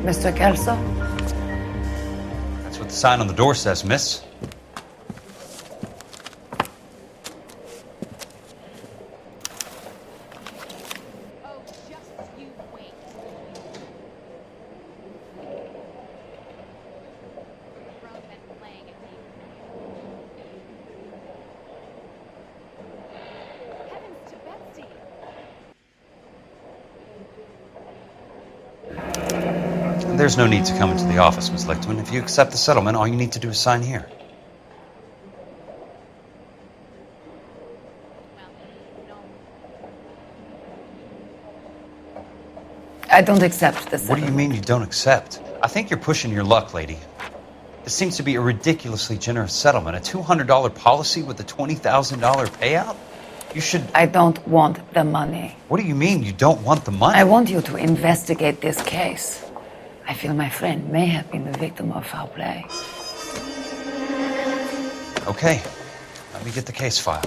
Mr. Kelso? That's what the sign on the door says, miss. There's no need to come into the office, Miss Lichtman. If you accept the settlement, all you need to do is sign here. I don't accept the settlement. What do you mean you don't accept? I think you're pushing your luck, lady. This seems to be a ridiculously generous settlement. A $200 policy with a $20,000 payout? You should... I don't want the money. What do you mean you don't want the money? I want you to investigate this case. I feel my friend may have been the victim of foul play. Okay. Let me get the case file.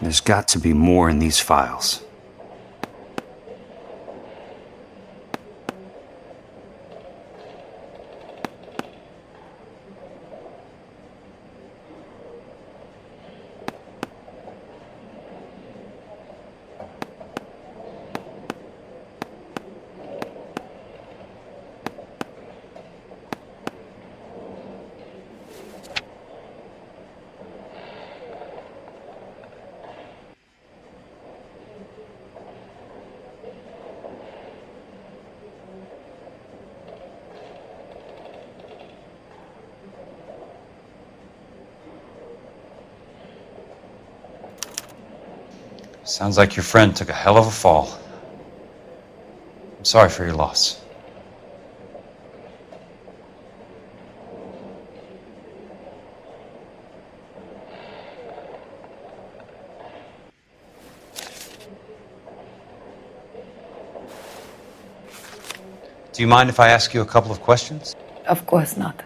There's got to be more in these files. Sounds like your friend took a hell of a fall. I'm sorry for your loss. Do you mind if I ask you a couple of questions? Of course not.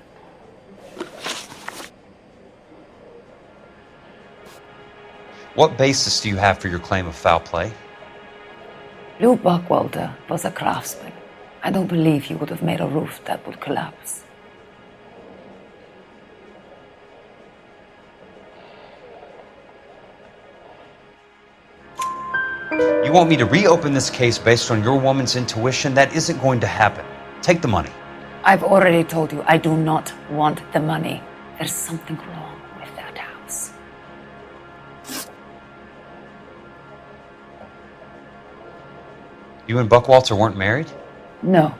What basis do you have for your claim of foul play? Lou Buckwalter was a craftsman. I don't believe he would have made a roof that would collapse. You want me to reopen this case based on your woman's intuition? That isn't going to happen. Take the money. I've already told you I do not want the money. There's something wrong with that house. You and Buckwalter weren't married? No.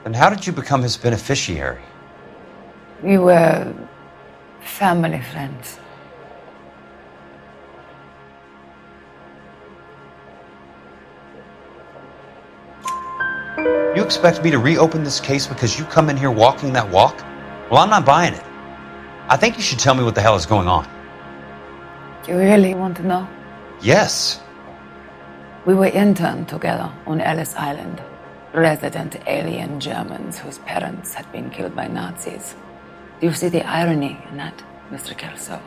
Then how did you become his beneficiary? We were family friends. You expect me to reopen this case because you come in here walking that walk? Well, I'm not buying it. I think you should tell me what the hell is going on. You really want to know? Yes. We were interned together on Ellis Island. Resident alien Germans whose parents had been killed by Nazis. Do you see the irony in that, Mr. Kelso?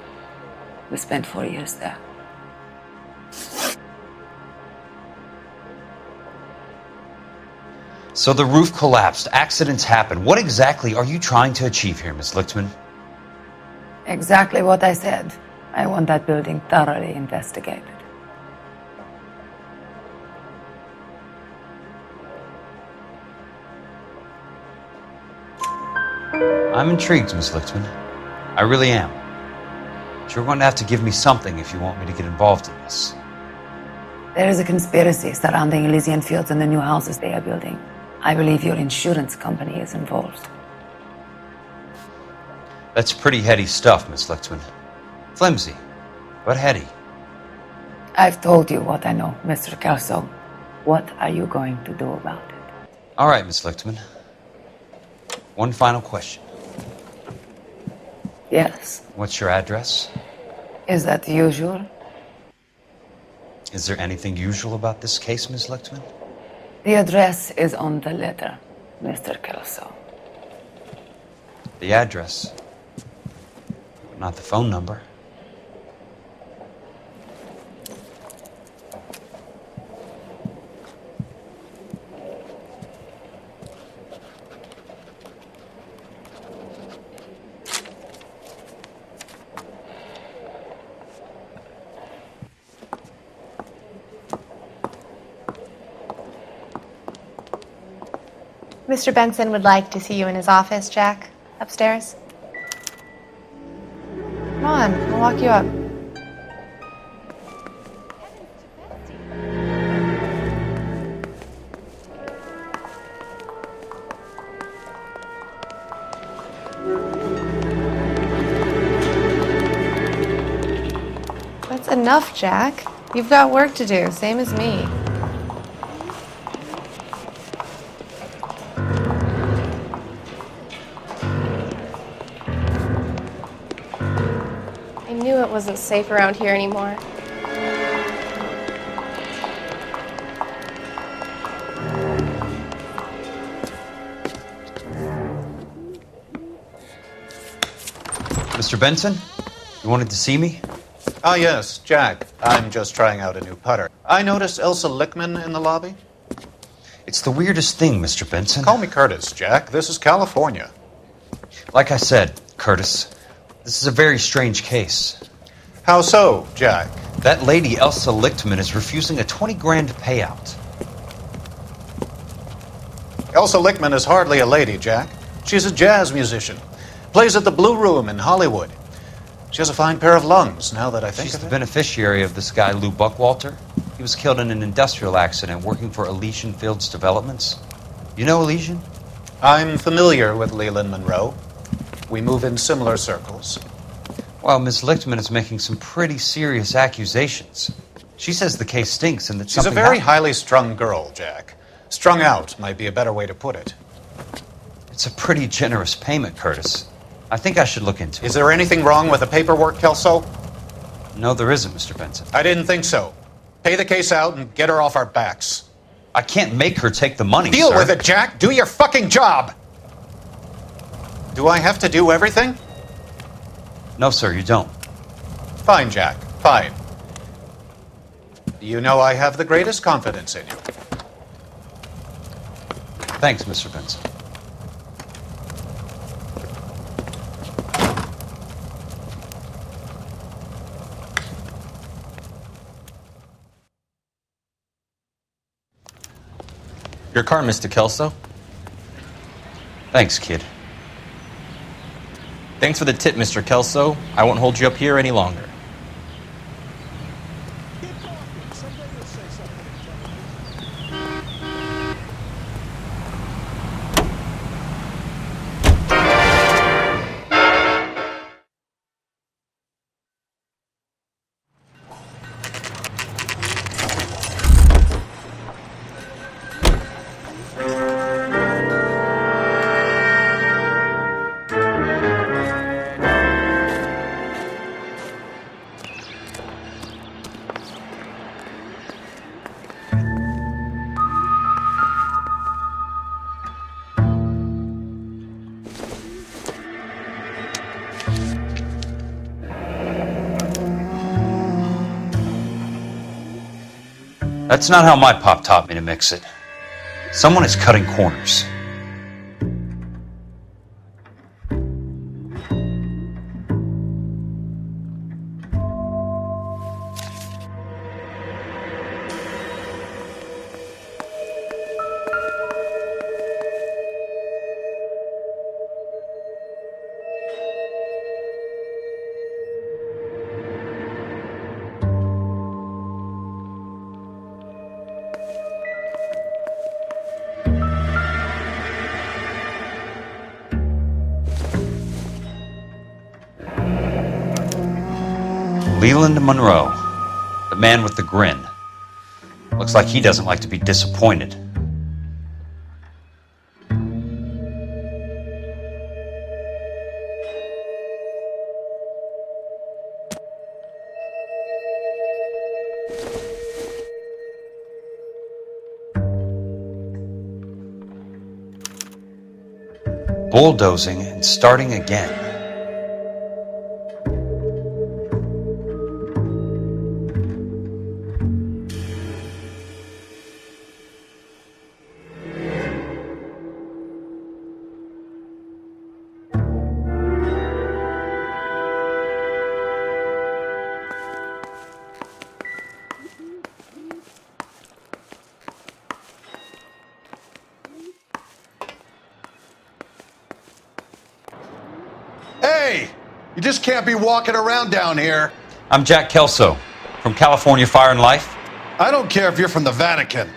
We spent 4 years there. So the roof collapsed, accidents happen. What exactly are you trying to achieve here, Miss Lichtman? Exactly what I said. I want that building thoroughly investigated. I'm intrigued, Miss Lichtman. I really am. But you're going to have to give me something if you want me to get involved in this. There is a conspiracy surrounding Elysian fields and the new houses they are building. I believe your insurance company is involved. That's pretty heady stuff, Miss Lichtman. Flimsy, but heady. I've told you what I know, Mr. Kelso. What are you going to do about it? All right, Miss Lichtman. One final question. Yes. What's your address? Is that usual? Is there anything usual about this case, Miss Lichtman? The address is on the letter, Mr. Kelso. The address, not the phone number. Mr. Benson would like to see you in his office, Jack. Upstairs. Come on, I'll walk you up. That's enough, Jack. You've got work to do, same as me. I knew it wasn't safe around here anymore. Mr. Benson, you wanted to see me? Ah, yes, Jack. I'm just trying out a new putter. I noticed Elsa Lickman in the lobby. It's the weirdest thing, Mr. Benson. Call me Curtis, Jack. This is California. Like I said, Curtis, this is a very strange case. How so, Jack? That lady, Elsa Lichtman, is refusing a 20 grand payout. Elsa Lickman is hardly a lady, Jack. She's a jazz musician. Plays at the Blue Room in Hollywood. She has a fine pair of lungs, now that I think She's of the it. beneficiary of this guy, Lou Buckwalter. He was killed in an industrial accident working for Elysian Fields Developments. You know Elysian? I'm familiar with Leland Monroe. We move in similar circles. Well, Miss Lichtman is making some pretty serious accusations. She says the case stinks and that She's a something very happened. highly strung girl, Jack. Strung out might be a better way to put it. It's a pretty generous payment, Curtis. I think I should look into it. Is there anything wrong with the paperwork, Kelso? No, there isn't, Mr. Benson. I didn't think so. Pay the case out and get her off our backs. I can't make her take the money, Deal sir. with it, Jack. Do your fucking job. Do I have to do everything? No, sir, you don't. Fine, Jack. Fine. You know I have the greatest confidence in you. Thanks, Mr. Benson. Your car, Mr. Kelso. Thanks, kid. Thanks for the tip, Mr. Kelso. I won't hold you up here any longer. That's not how my pop taught me to mix it. Someone is cutting corners. Leland Monroe, the man with the grin. Looks like he doesn't like to be disappointed. bulldozing and starting again. Hey! You just can't be walking around down here. I'm Jack Kelso from California Fire and Life. I don't care if you're from the Vatican.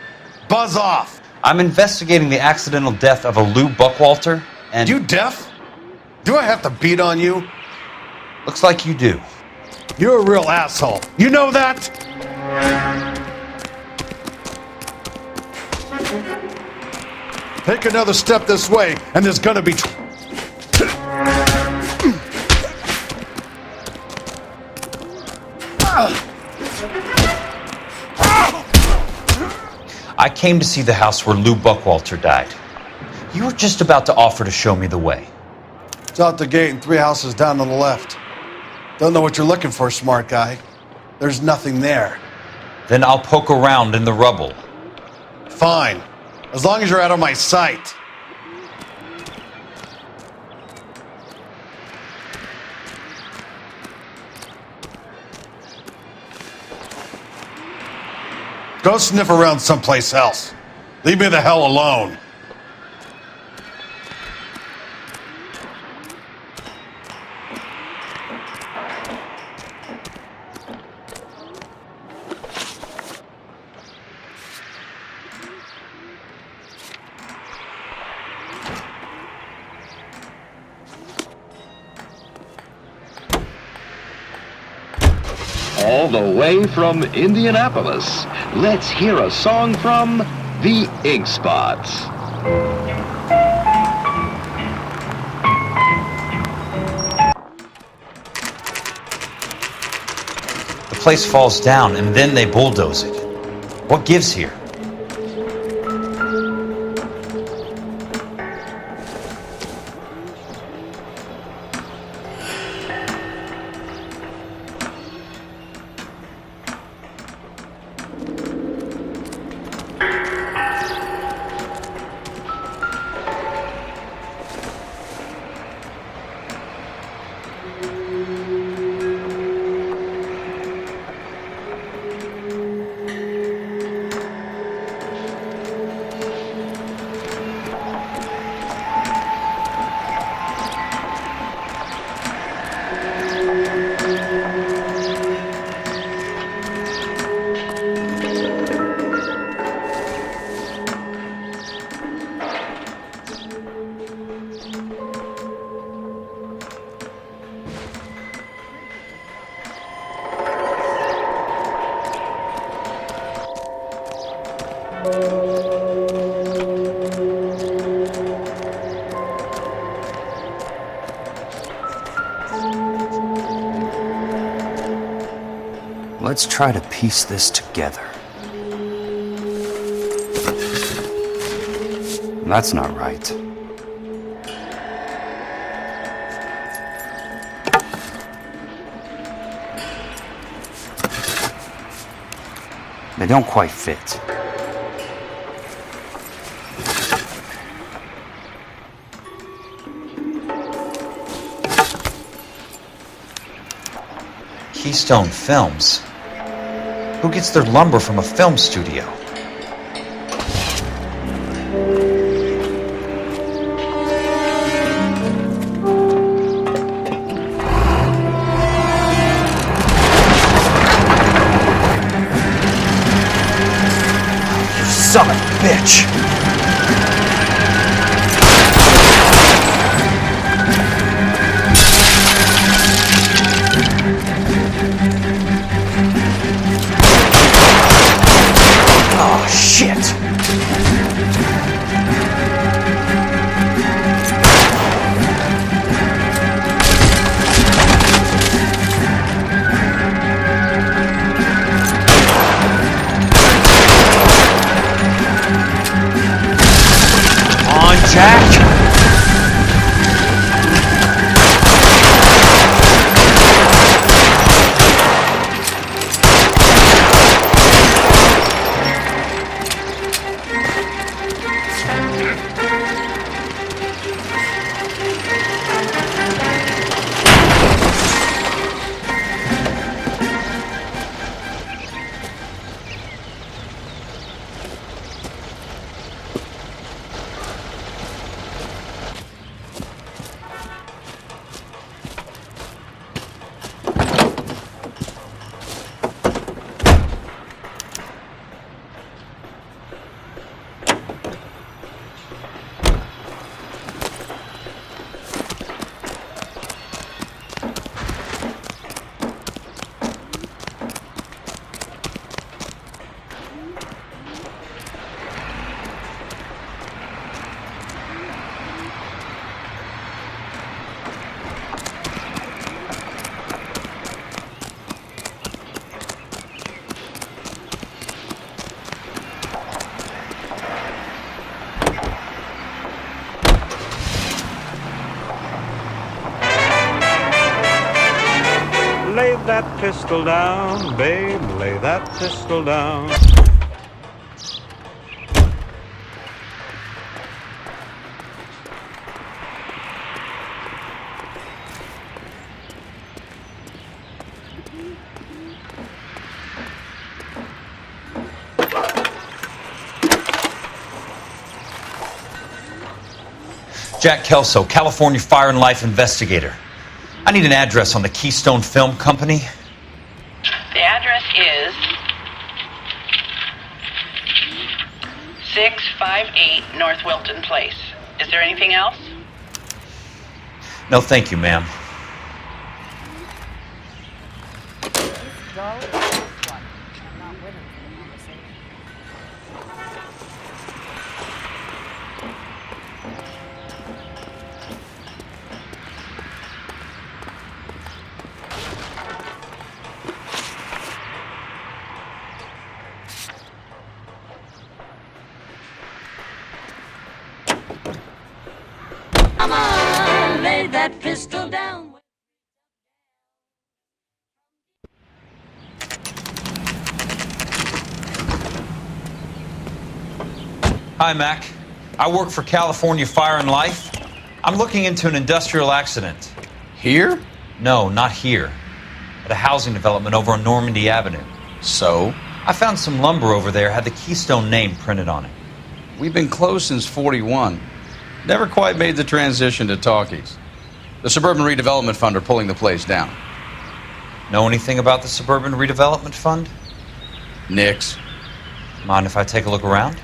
Buzz off. I'm investigating the accidental death of a Lou Buckwalter, and... You deaf? Do I have to beat on you? Looks like you do. You're a real asshole. You know that? Take another step this way, and there's gonna be... I came to see the house where Lou Buckwalter died. You were just about to offer to show me the way. It's out the gate and 3 houses down on the left. Don't know what you're looking for, smart guy. There's nothing there. Then I'll poke around in the rubble. Fine. As long as you're out of my sight. Go sniff around someplace else. Leave me the hell alone. All the way from Indianapolis, let's hear a song from the Ink Spots. The place falls down and then they bulldoze it. What gives here? Let's try to piece this together. That's not right. They don't quite fit. Keystone Films? Who gets their lumber from a film studio? You son of a bitch! Oh, shit! that pistol down, babe, lay that pistol down. Jack Kelso, California Fire and Life investigator. I need an address on the Keystone Film Company. The address is 658 North Wilton Place. Is there anything else? No, thank you, ma'am. Lay that pistol down. Hi, Mac. I work for California Fire and Life. I'm looking into an industrial accident. Here? No, not here. At a housing development over on Normandy Avenue. So? I found some lumber over there, had the Keystone name printed on it. We've been closed since '41. Never quite made the transition to talkies. The Suburban Redevelopment Fund are pulling the place down. Know anything about the Suburban Redevelopment Fund? Nix. Mind if I take a look around?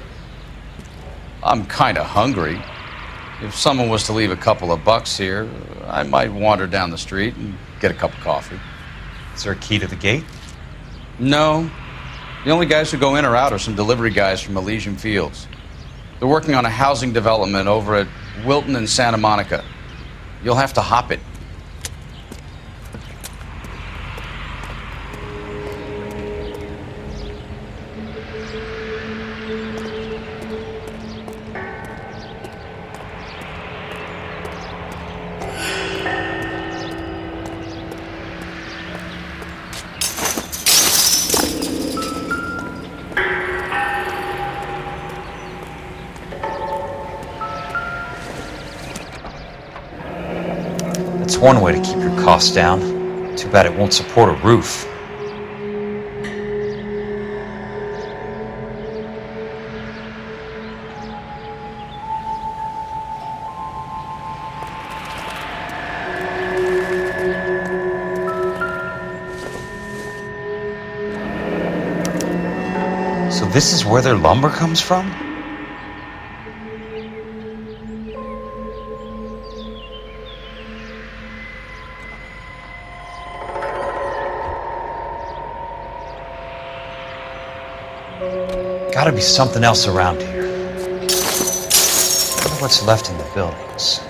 I'm kinda hungry. If someone was to leave a couple of bucks here, I might wander down the street and get a cup of coffee. Is there a key to the gate? No. The only guys who go in or out are some delivery guys from Elysian Fields. They're working on a housing development over at Wilton and Santa Monica. You'll have to hop it. It's one way to keep your costs down. Too bad it won't support a roof. So this is where their lumber comes from? Gotta be something else around here. I wonder what's left in the buildings.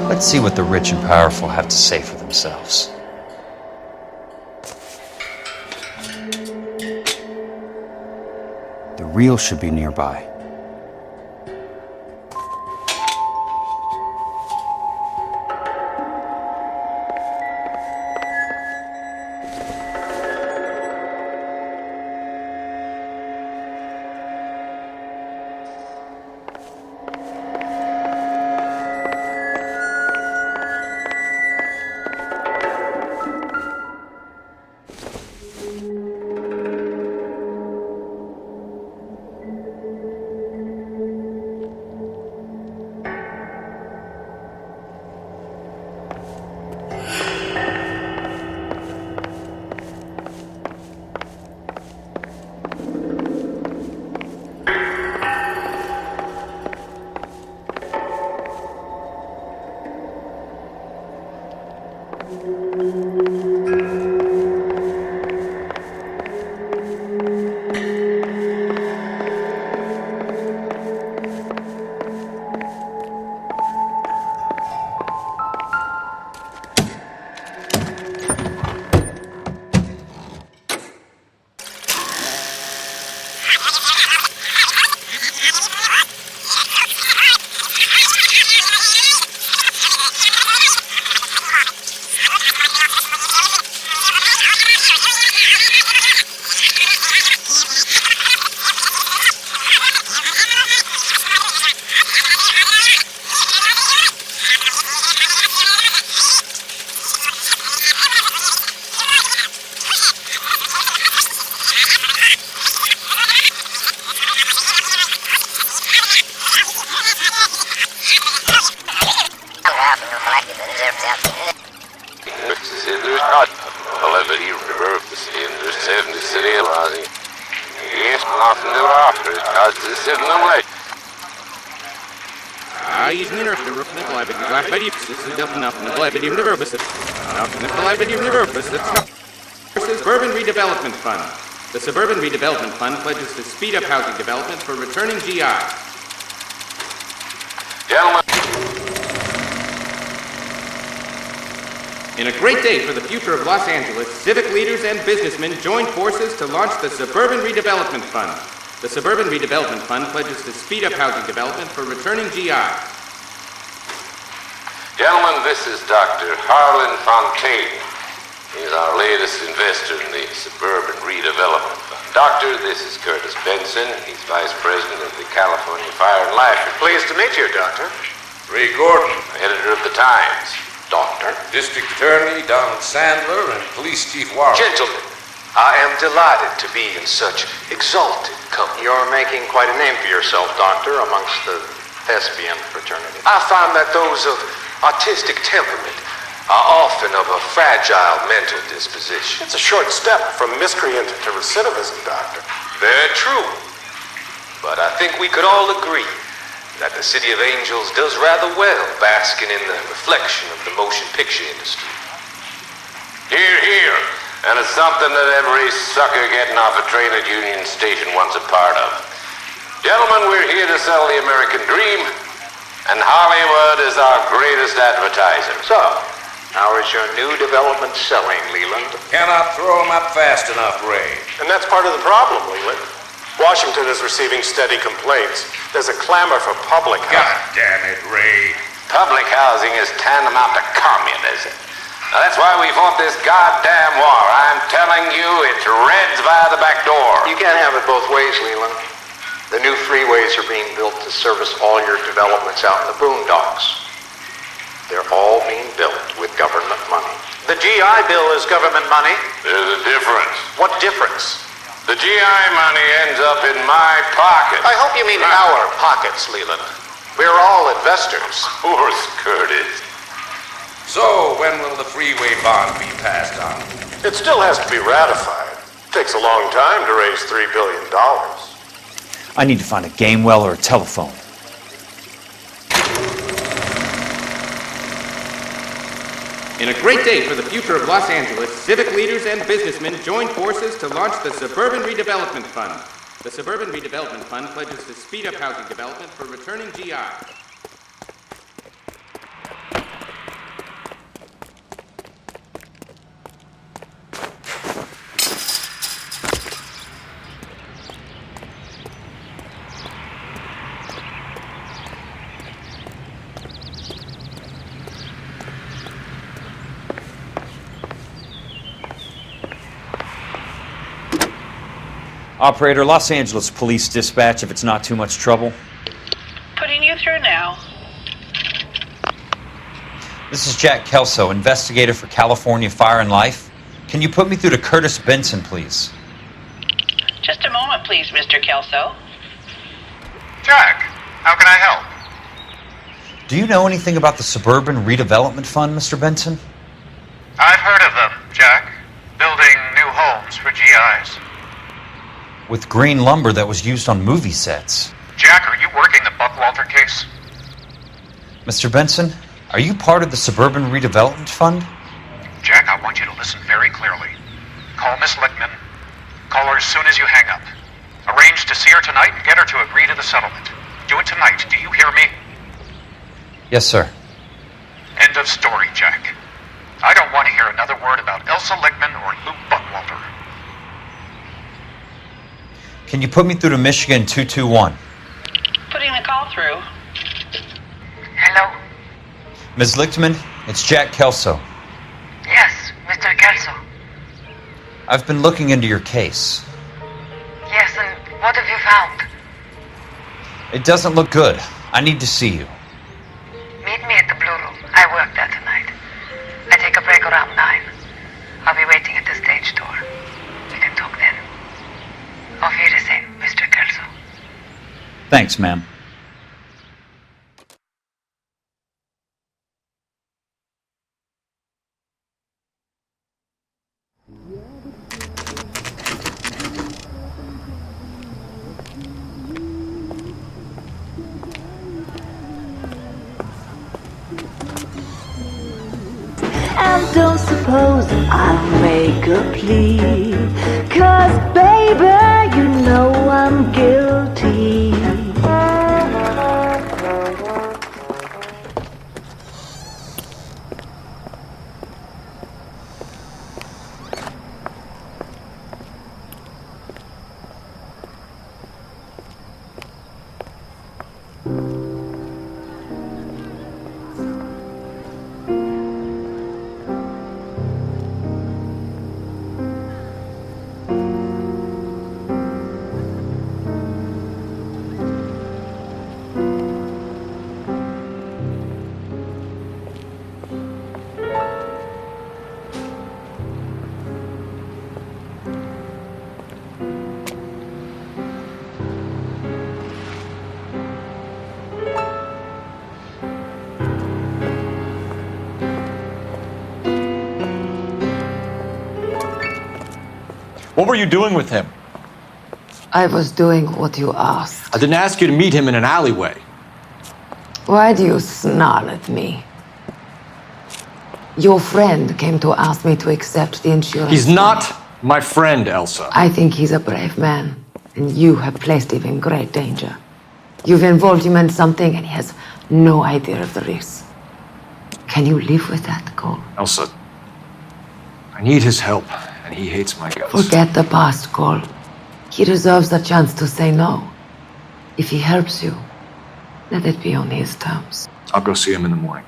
Let's see what the rich and powerful have to say for themselves. The reel should be nearby. Suburban Redevelopment Fund. The Suburban Redevelopment Fund pledges to speed up housing development for returning GIs. Gentlemen. In a great day for the future of Los Angeles, civic leaders and businessmen joined forces to launch the Suburban Redevelopment Fund. The Suburban Redevelopment Fund pledges to speed up housing development for returning GIs. Gentlemen, this is Dr. Harlan Fontaine. He's our latest investor in the Suburban Redevelopment Fund. Doctor, this is Curtis Benson. He's Vice President of the California Fire and Life. Pleased to meet you, Doctor. Ray Gordon, editor of the Times. Doctor. District Attorney Donald Sandler and Police Chief Warren. Gentlemen, I am delighted to be in such exalted company. You're making quite a name for yourself, Doctor, amongst the thespian fraternity. I find that those of artistic temperament are often of a fragile mental disposition. It's a short step from miscreant to recidivism, Doctor. Very true. But I think we could all agree that the City of Angels does rather well basking in the reflection of the motion picture industry. Hear, hear. And it's something that every sucker getting off a train at Union Station wants a part of. Gentlemen, we're here to sell the American dream, and Hollywood is our greatest advertiser. So, how is your new development selling, Leland? Cannot throw them up fast enough, Ray. And that's part of the problem, Leland. Washington is receiving steady complaints. There's a clamor for public housing. God damn it, Ray. Public housing is tantamount to communism. Now, that's why we fought this goddamn war. I'm telling you, it's Reds via the back door. You can't have it both ways, Leland. The new freeways are being built to service all your developments out in the boondocks. They're all being built with government money. The GI Bill is government money. There's a difference. What difference? The GI money ends up in my pocket. I hope you mean our pockets, Leland. We're all investors. Of course, Curtis. So, when will the freeway bond be passed on? It still has to be ratified. Takes a long time to raise $3 billion. I need to find a game well or a telephone. In a great day for the future of Los Angeles, civic leaders and businessmen joined forces to launch the Suburban Redevelopment Fund. The Suburban Redevelopment Fund pledges to speed up housing development for returning GIs. Operator, Los Angeles Police Dispatch, if it's not too much trouble. Putting you through now. This is Jack Kelso, investigator for California Fire and Life. Can you put me through to Curtis Benson, please? Just a moment, please, Mr. Kelso. Jack, how can I help? Do you know anything about the Suburban Redevelopment Fund, Mr. Benson? I've heard of them, Jack. Building new homes for GIs. With green lumber that was used on movie sets. Jack, are you working the Buckwalter case? Mr. Benson, are you part of the Suburban Redevelopment Fund? Jack, I want you to listen very clearly. Call Miss Lichtman. Call her as soon as you hang up. Arrange to see her tonight and get her to agree to the settlement. Do it tonight. Do you hear me? Yes, sir. End of story, Jack. I don't want to hear another word about Elsa Lichtman or Luke Buckwalter. Can you put me through to Michigan 221? Putting the call through. Hello? Ms. Lichtman, it's Jack Kelso. Yes, Mr. Kelso. I've been looking into your case. Yes, and what have you found? It doesn't look good. I need to see you. Meet me at the Blue Room. I work there tonight. I take a break around 9. I'll be waiting at the stage door. We can talk then. Auf Wiedersehen, Mr. Kelso. Thanks, ma'am. And don't suppose I'll make a plea, 'cause baby, you know I'm guilty. What were you doing with him? I was doing what you asked. I didn't ask you to meet him in an alleyway. Why do you snarl at me? Your friend came to ask me to accept the insurance. He's not my friend, Elsa. I think he's a brave man, and you have placed him in great danger. You've involved him in something, and he has no idea of the risk. Can you live with that, Cole? Elsa, I need his help, and he hates my guts. Forget the past, Cole. He deserves a chance to say no. If he helps you, let it be on his terms. I'll go see him in the morning.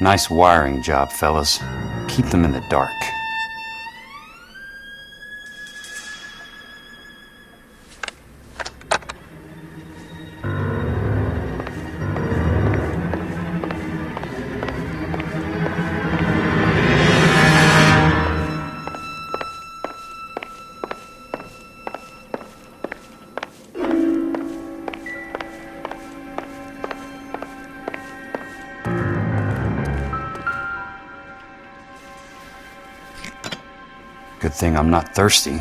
Nice wiring job, fellas. Keep them in the dark. thing I'm not thirsty.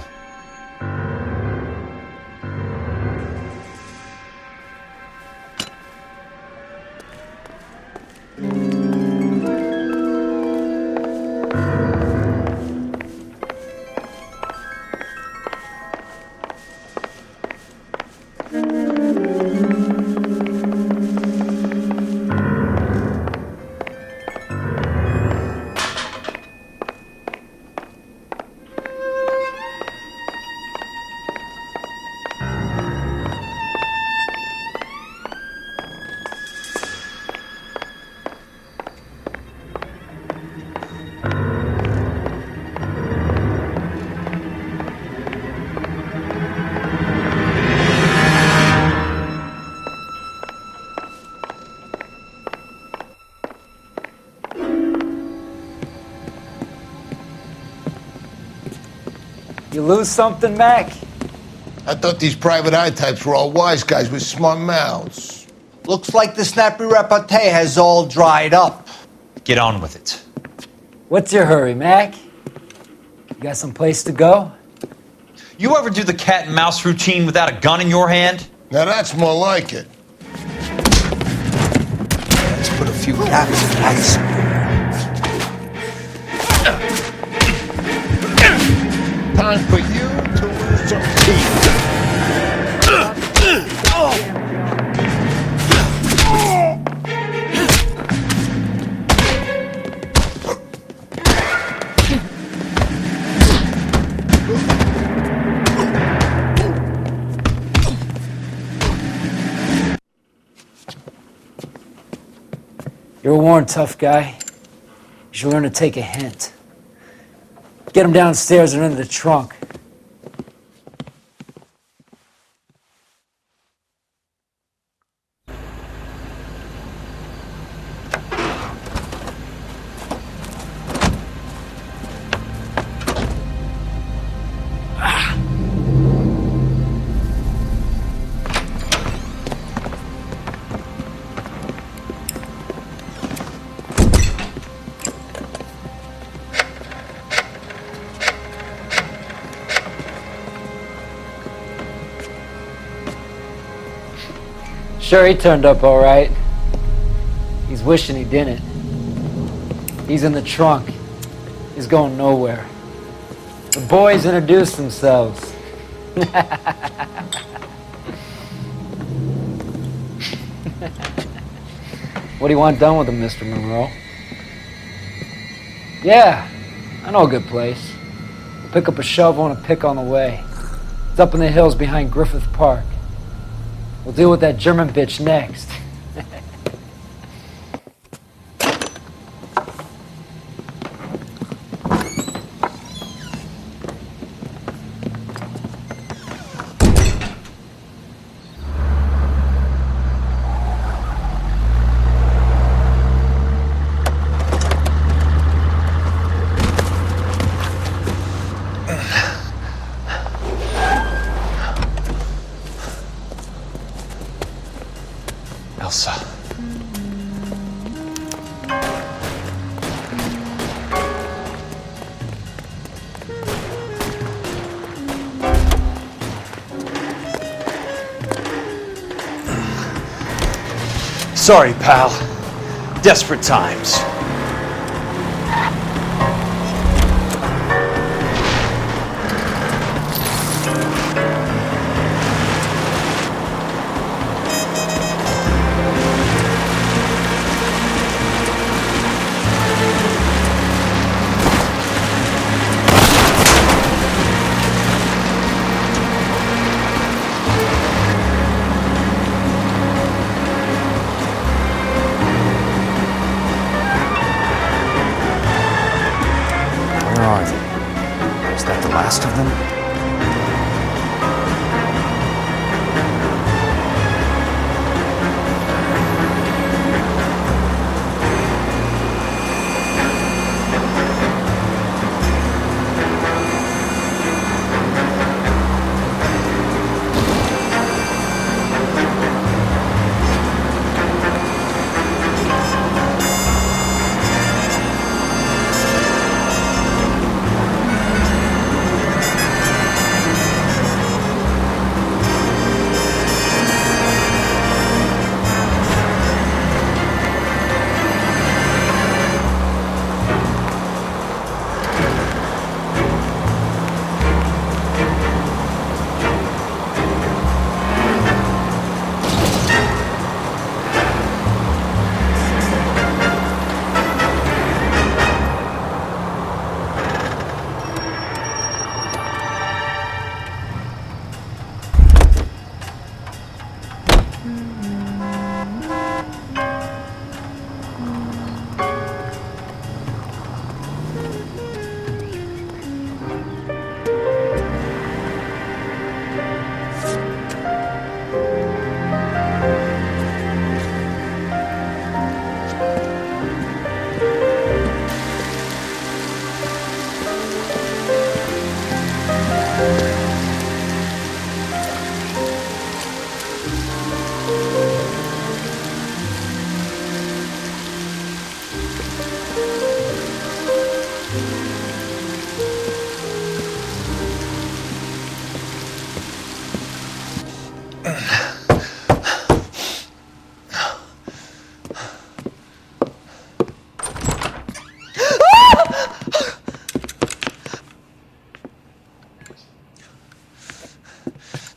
You lose something, Mac? I thought these private eye types were all wise guys with smart mouths. Looks like the snappy repartee has all dried up. Get on with it. What's your hurry, Mac? You got some place to go? You ever do the cat and mouse routine without a gun in your hand? Now that's more like it. Let's put a few caps in ice. Time for you to lose some teeth. You're a worn, tough guy. You should learn to take a hint. Get him downstairs and into the trunk. Sure, he turned up all right. He's wishing he didn't. He's in the trunk. He's going nowhere. The boys introduced themselves. What do you want done with him, Mr. Monroe? Yeah, I know a good place. We'll pick up a shovel and a pick on the way. It's up in the hills behind Griffith Park. We'll deal with that German bitch next. Elsa. Sorry, pal. Desperate times.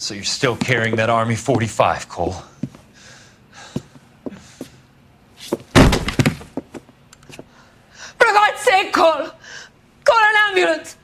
So you're still carrying that Army 45, Cole? For God's sake, Cole! Call an ambulance!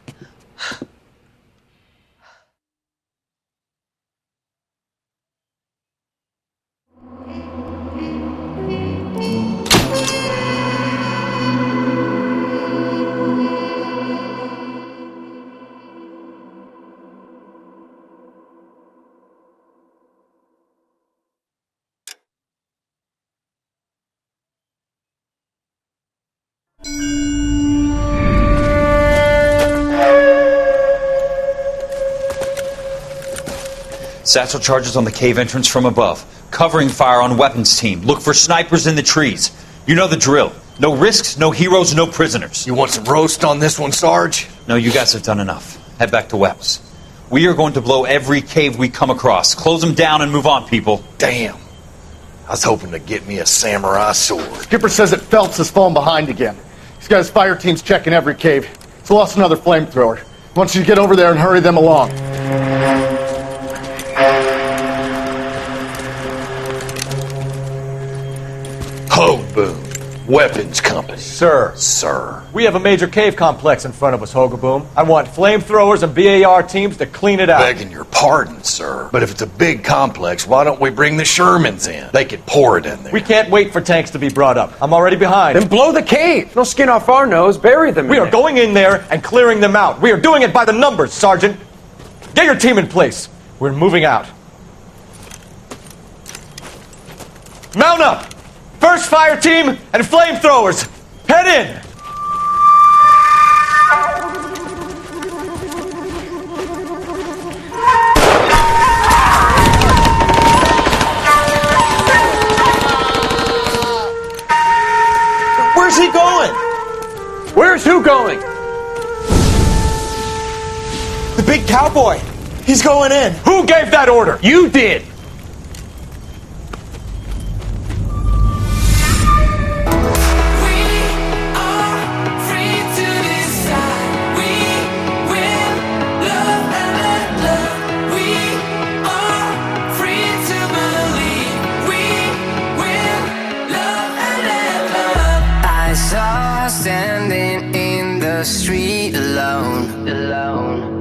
Satchel charges on the cave entrance from above. Covering fire on weapons team. Look for snipers in the trees. You know the drill. No risks, no heroes, no prisoners. You want some roast on this one, Sarge? No, you guys have done enough. Head back to Webb's. We are going to blow every cave we come across. Close them down and move on, people. Damn. I was hoping to get me a samurai sword. Skipper says that Phelps has fallen behind again. He's got his fire teams checking every cave. He's lost another flamethrower. He wants you to get over there and hurry them along. Hogaboom. Weapons compass. Sir. We have a major cave complex in front of us, Hogaboom. I want flamethrowers and BAR teams to clean it out. Begging your pardon, sir. But if it's a big complex, why don't we bring the Shermans in? They could pour it in there. We can't wait for tanks to be brought up. I'm already behind. Then blow the cave. No skin off our nose. Bury them We are going in there and clearing them out. We are doing it by the numbers, Sergeant. Get your team in place. We're moving out. Mount up! First fire team and flamethrowers! Head in! Where's he going? Where's who going? The big cowboy. He's going in. Who gave that order? You did. Standing in the street alone.